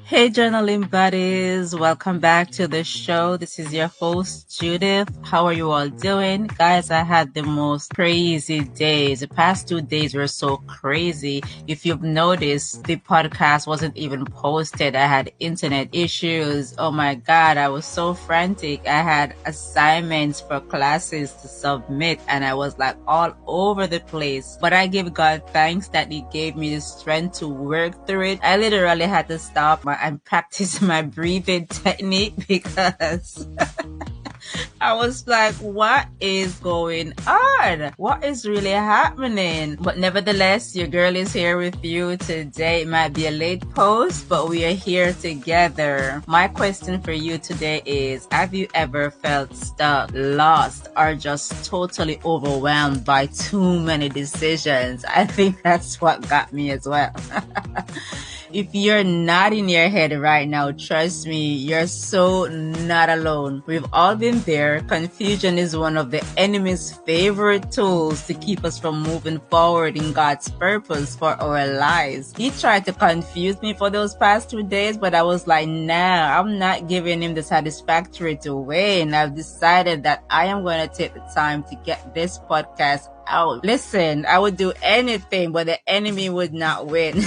Hey, journaling buddies, welcome back to the show. This is your host, Judith. How are you all doing? Guys, I had the most crazy days. The past 2 days were so crazy. If you've noticed, the podcast wasn't even posted. I had internet issues. Oh my God, I was so frantic. I had assignments for classes to submit and I was like all over the place. But I give God thanks that He gave me the strength to work through it. I literally had to stop and practice my breathing technique because I was like, what is going on? What is really happening? But nevertheless, your girl is here with you today. It might be a late post, but we are here together. My question for you today is, have you ever felt stuck, lost, or just totally overwhelmed by too many decisions? I think that's what got me as well. If you're not in your head right now, trust me, you're so not alone. We've all been there. Confusion is one of the enemy's favorite tools to keep us from moving forward in God's purpose for our lives. He tried to confuse me for those past 2 days, but I was like, nah, I'm not giving him the satisfactory to win. I've decided that I am going to take the time to get this podcast out. Listen, I would do anything, but the enemy would not win.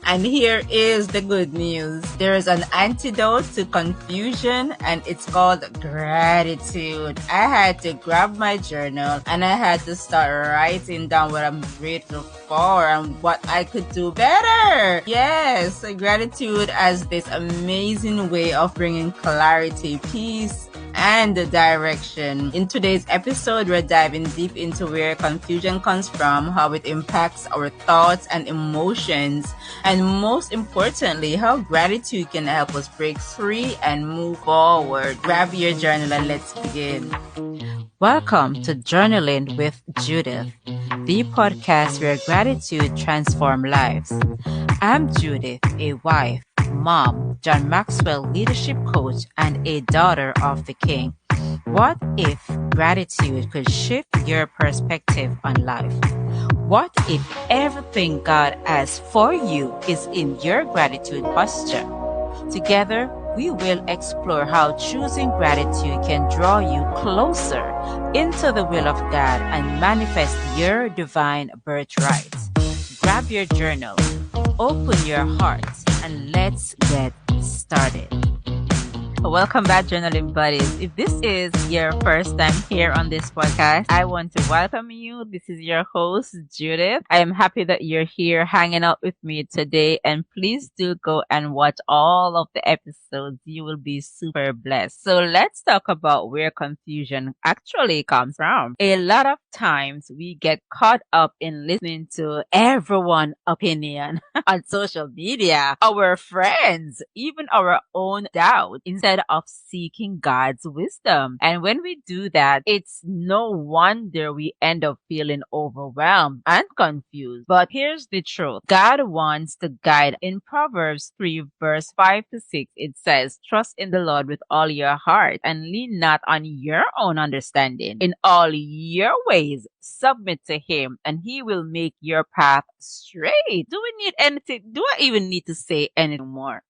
And here is the good news. There is an antidote to confusion and it's called gratitude. I had to grab my journal and I had to start writing down what I'm grateful for and what I could do better. Yes, gratitude as this amazing way of bringing clarity, peace, and direction. In today's episode, we're diving deep into where confusion comes from, how it impacts our thoughts and emotions, and most importantly, how gratitude can help us break free and move forward. Grab your journal and let's begin. Welcome to Journaling with Judith, the podcast where gratitude transforms lives. I'm Judith, a wife, mom, John Maxwell leadership coach, and a daughter of the King. What if gratitude could shift your perspective on life? What if everything God has for you is in your gratitude posture? Together, we will explore how choosing gratitude can draw you closer into the will of God and manifest your divine birthright. Grab your journal, open your heart, and let's get started. Welcome back, journaling buddies. If this is your first time here on this podcast, I want to welcome you. This is your host, Judith. I am happy that you're here hanging out with me today, and please do go and watch all of the episodes. You will be super blessed. So let's talk about where confusion actually comes from. A lot of times we get caught up in listening to everyone's opinion on social media, our friends, even our own doubt, instead of seeking God's wisdom. And when we do that, it's no wonder we end up feeling overwhelmed and confused. But here's the truth. God wants to guide. In Proverbs 3 verse 5 to 6, it says, trust in the Lord with all your heart and lean not on your own understanding. In all your ways, submit to Him and He will make your path straight. Do we need anything? Do I even need to say anything more?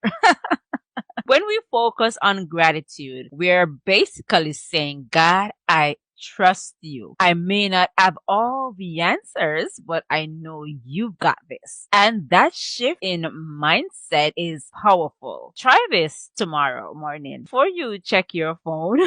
When we focus on gratitude, we're basically saying, God, I trust you. I may not have all the answers, but I know you've got this. And that shift in mindset is powerful. Try this tomorrow morning. Before you check your phone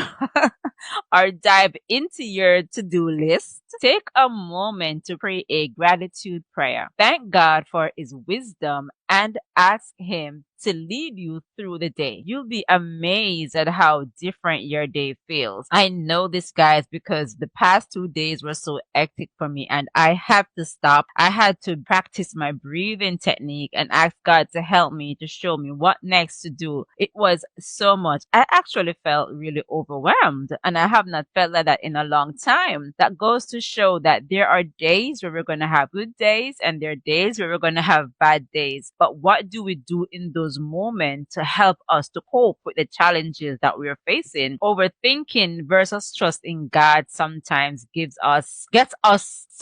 or dive into your to-do list, take a moment to pray a gratitude prayer. Thank God for His wisdom and ask Him to lead you through the day. You'll be amazed at how different your day feels. I know this, guys, because the past 2 days were so hectic for me and I had to stop. I had to practice my breathing technique and ask God to help me, to show me what next to do. It was so much. I actually felt really overwhelmed and I have not felt like that in a long time. That goes to show that there are days where we're going to have good days and there are days where we're going to have bad days. But what do we do in those moments to help us to cope with the challenges that we're facing? Overthinking versus trusting God sometimes gets us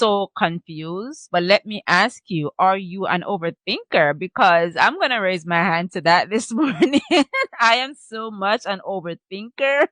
so confused. But let me ask you, are you an overthinker? Because I'm going to raise my hand to that this morning. I am so much an overthinker.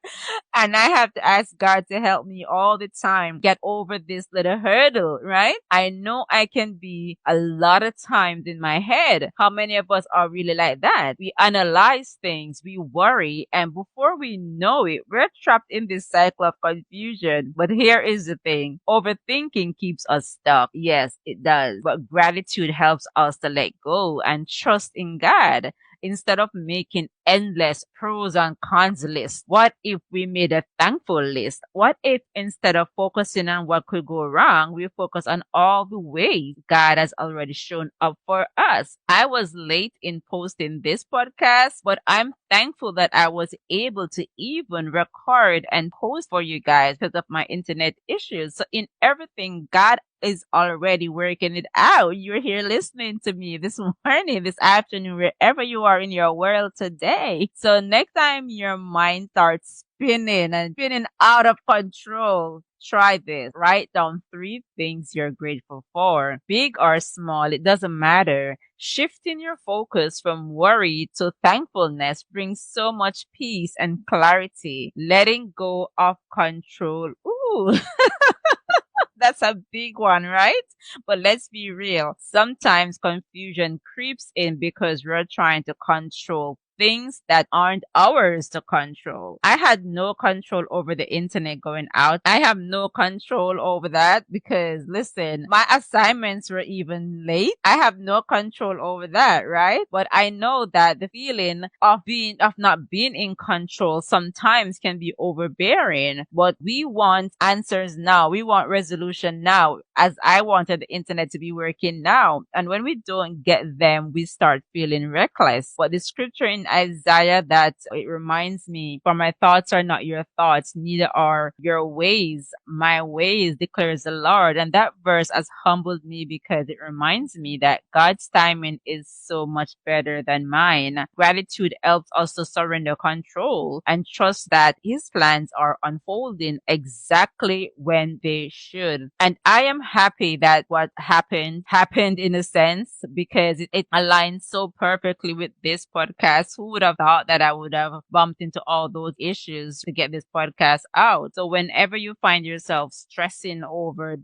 And I have to ask God to help me all the time get over this little hurdle, right? I know I can be a lot of times in my head. How many of us are really like that? We analyze things, we worry, and before we know it, we're trapped in this cycle of confusion. But here is the thing. Overthinking keeps us stuck. Yes, it does. But gratitude helps us to let go and trust in God. Instead of making endless pros and cons lists, what if we made a thankful list? What if instead of focusing on what could go wrong, we focus on all the ways God has already shown up for us? I was late in posting this podcast, but I'm thankful that I was able to even record and post for you guys because of my internet issues. So in everything, God is already working it out. You're here listening to me this morning, this afternoon, wherever you are in your world today. So next time your mind starts spinning and spinning out of control, try this. Write down 3 things you're grateful for. Big or small, it doesn't matter. Shifting your focus from worry to thankfulness brings so much peace and clarity. Letting go of control. Ooh. That's a big one, right? But let's be real. Sometimes confusion creeps in because we're trying to control things that aren't ours to control. I had no control over the internet going out. I have no control over that because listen, my assignments were even late. I have no control over that, right? But I know that the feeling of not being in control sometimes can be overbearing, but we want answers now. We want resolution now, as I wanted the internet to be working now. And when we don't get them, we start feeling reckless. But the scripture in Isaiah that it reminds me, for my thoughts are not your thoughts, neither are your ways my ways, declares the Lord. And that verse has humbled me because it reminds me that God's timing is so much better than mine. Gratitude helps us to surrender control and trust that His plans are unfolding exactly when they should. And I am happy that what happened in a sense because it aligns so perfectly with this podcast. Who would have thought that I would have bumped into all those issues to get this podcast out? So whenever you find yourself stressing over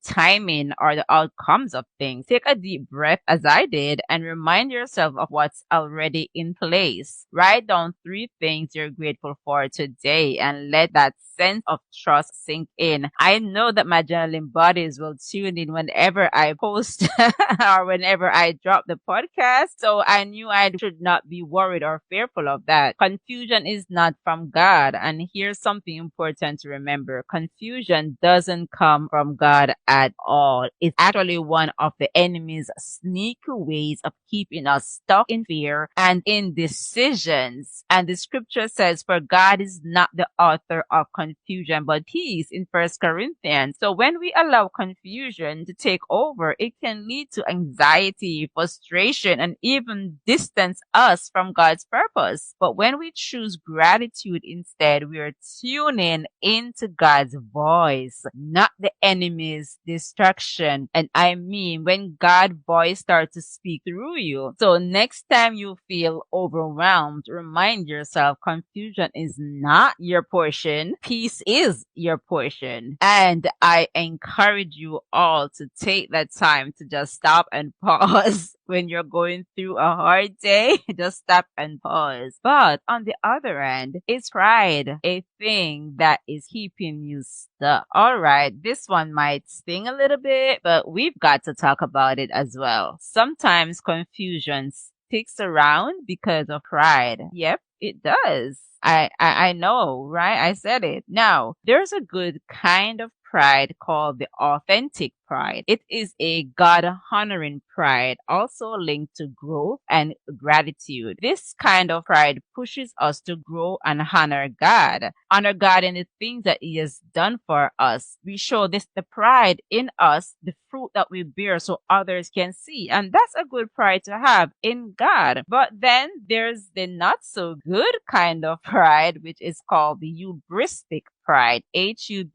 timing or the outcomes of things, take a deep breath as I did and remind yourself of what's already in place. Write down 3 things you're grateful for today and let that sense of trust sink in. I know that my journaling buddies will tune in whenever I post or whenever I drop the podcast. So I knew I should not be worried or fearful of that. Confusion is not from God. And here's something important to remember. Confusion doesn't come from God at all. It's actually one of the enemy's sneaky ways of keeping us stuck in fear and indecisions. And the scripture says, for God is not the author of confusion, but peace in 1 Corinthians. So when we allow confusion to take over, it can lead to anxiety, frustration, and even distance us from God's purpose. But when we choose gratitude instead, we are tuning into God's voice, not the enemy's distraction. And I mean, when God's voice starts to speak through you. So next time you feel overwhelmed, remind yourself confusion is not your portion. Peace is your portion. And I encourage you all to take that time to just stop and pause when you're going through a hard day. Just stop and pause. But on the other end, is pride a thing that is keeping you stuck? All right, this one might sting a little bit, but we've got to talk about it as well. Sometimes confusion sticks around because of pride. Yep, it does. I know, right? I said it. Now, there's a good kind of pride called the authentic pride. It is a God-honoring pride, also linked to growth and gratitude. This kind of pride pushes us to grow and honor God in the things that He has done for us. We show the pride in us, the fruit that we bear so others can see. And that's a good pride to have in God. But then there's the not so good kind of pride, which is called the hubristic pride, Hubristic.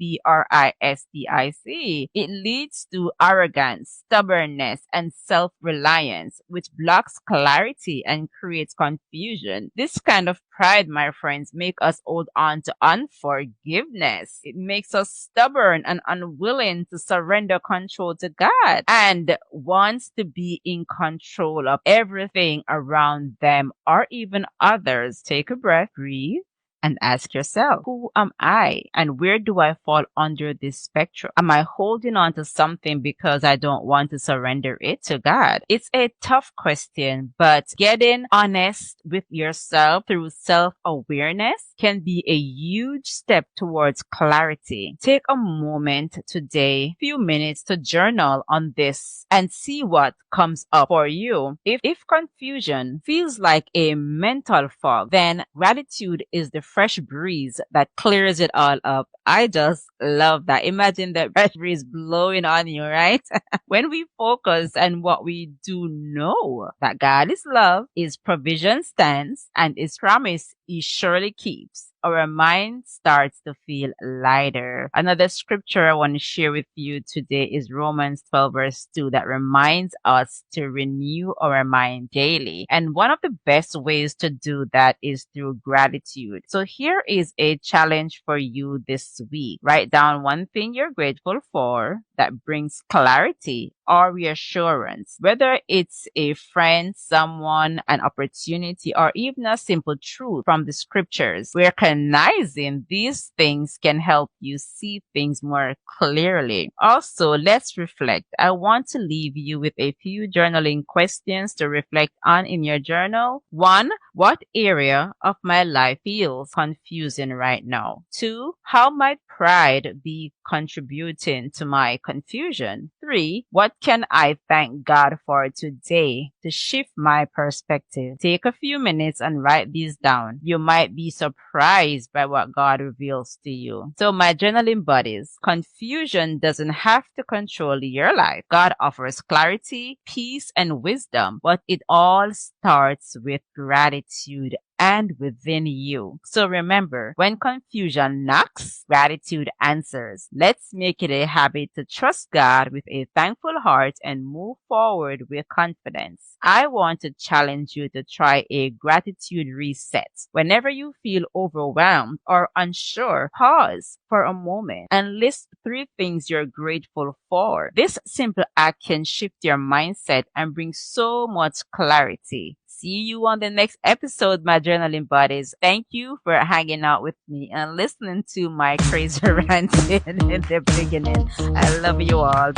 It leads to arrogance, stubbornness, and self-reliance, which blocks clarity and creates confusion. This kind of pride, my friends, make us hold on to unforgiveness. It makes us stubborn and unwilling to surrender control to God and wants to be in control of everything around them or even others. Take a breath, breathe, and ask yourself, who am I and where do I fall under this spectrum? Am I holding on to something because I don't want to surrender it to God? It's a tough question, but getting honest with yourself through self-awareness can be a huge step towards clarity. Take a moment today, few minutes to journal on this and see what comes up for you. If confusion feels like a mental fog, then gratitude is the fresh breeze that clears it all up. I just love that. Imagine that fresh breeze blowing on you, right? When we focus on what we do know, that God is love, His provision stands, and His promise He surely keeps, our mind starts to feel lighter. Another scripture I want to share with you today is Romans 12 verse 2 that reminds us to renew our mind daily. And one of the best ways to do that is through gratitude. So here is a challenge for you this week. Write down one thing you're grateful for that brings clarity or reassurance, whether it's a friend, someone, an opportunity, or even a simple truth from the scriptures. Recognizing these things can help you see things more clearly. Also, let's reflect. I want to leave you with a few journaling questions to reflect on in your journal. 1. What area of my life feels confusing right now? 2. How might pride be contributing to my confusion? 3. What can I thank God for today to shift my perspective? Take a few minutes and write these down. You might be surprised by what God reveals to you. So my journaling buddies, confusion doesn't have to control your life. God offers clarity, peace, and wisdom, but it all starts with gratitude and within you. So remember, when confusion knocks, gratitude answers. Let's make it a habit to trust God with a thankful heart and move forward with confidence. I want to challenge you to try a gratitude reset. Whenever you feel overwhelmed or unsure, pause for a moment and list 3 things you're grateful for. This simple act can shift your mindset and bring so much clarity. See you on the next episode, my journaling buddies. Thank you for hanging out with me and listening to my crazy ranting in the beginning. I love you all.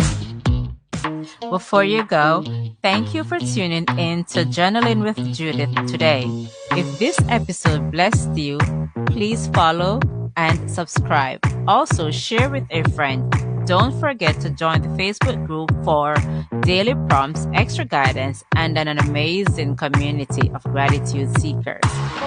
Before you go, thank you for tuning in to Journaling with Judith today. If this episode blessed you, please follow and subscribe. Also, share with a friend. Don't forget to join the Facebook group for daily prompts, extra guidance, and an amazing community of gratitude seekers.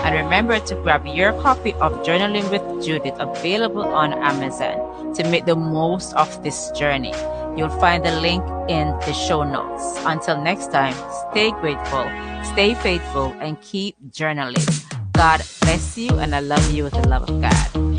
And remember to grab your copy of Journaling with Judith, available on Amazon, to make the most of this journey. You'll find the link in the show notes. Until next time, stay grateful, stay faithful, and keep journaling. God bless you, and I love you with the love of God.